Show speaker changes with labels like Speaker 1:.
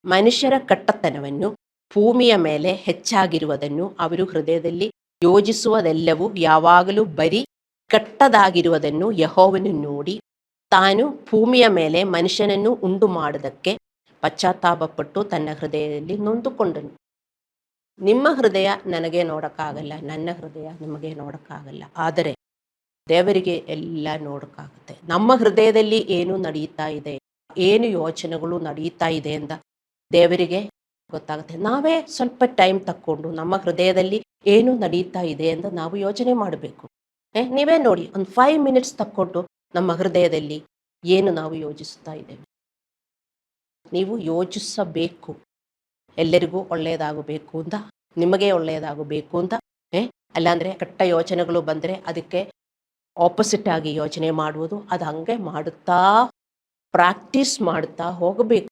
Speaker 1: ಮನುಷ್ಯರ ಕಟ್ಟತನವನ್ನು ಭೂಮಿಯ ಮೇಲೆ ಹೆಚ್ಚಾಗಿರುವುದನ್ನು ಅವರು ಹೃದಯದಲ್ಲಿ ಯೋಜಿಸುವುದೆಲ್ಲವೂ ಯಾವಾಗಲೂ ಬರೀ ಕೆಟ್ಟದಾಗಿರುವುದನ್ನು ಯೆಹೋವನು ನೋಡಿ ತಾನು ಭೂಮಿಯ ಮೇಲೆ ಮನುಷ್ಯನನ್ನು ಉಂಟು ಮಾಡುವುದಕ್ಕೆ ಪಶ್ಚಾತ್ತಾಪಪಟ್ಟು ತನ್ನ ಹೃದಯದಲ್ಲಿ ನೊಂದುಕೊಂಡನು. ನಿಮ್ಮ ಹೃದಯ ನನಗೆ ನೋಡೋಕ್ಕಾಗಲ್ಲ, ನನ್ನ ಹೃದಯ ನಿಮಗೆ ನೋಡೋಕ್ಕಾಗಲ್ಲ, ಆದರೆ ದೇವರಿಗೆ ಎಲ್ಲ ನೋಡೋಕ್ಕಾಗುತ್ತೆ. ನಮ್ಮ ಹೃದಯದಲ್ಲಿ ಏನು ನಡೀತಾ ಇದೆ, ಏನು ಯೋಚನೆಗಳು ನಡೀತಾ ಇದೆ ಅಂತ ದೇವರಿಗೆ ಗೊತ್ತಾಗುತ್ತೆ. ನಾವೇ ಸ್ವಲ್ಪ ಟೈಮ್ ತಕ್ಕೊಂಡು ನಮ್ಮ ಹೃದಯದಲ್ಲಿ ಏನು ನಡೀತಾ ಇದೆ ಅಂತ ನಾವು ಯೋಚನೆ ಮಾಡಬೇಕು. ನೀವೇ ನೋಡಿ, ಒಂದು 5 ಮಿನಿಟ್ಸ್ ತಕ್ಕೊಂಡು ನಮ್ಮ ಹೃದಯದಲ್ಲಿ ಏನು ನಾವು ಯೋಚಿಸ್ತಾ ಇದ್ದೇವೆ. ನೀವು ಯೋಚಿಸಬೇಕು, ಎಲ್ಲರಿಗೂ ಒಳ್ಳೆಯದಾಗಬೇಕು ಅಂತ, ನಿಮಗೆ ಒಳ್ಳೆಯದಾಗಬೇಕು ಅಂತ. ಅಲ್ಲಾಂದರೆ ಕೆಟ್ಟ ಯೋಚನೆಗಳು ಬಂದರೆ ಅದಕ್ಕೆ ಆಪೋಸಿಟ್ ಆಗಿ ಯೋಚನೆ ಮಾಡುವುದು, ಅದು ಹಂಗೆ ಮಾಡುತ್ತಾ ಪ್ರಾಕ್ಟೀಸ್ ಮಾಡ್ತಾ ಹೋಗಬೇಕು.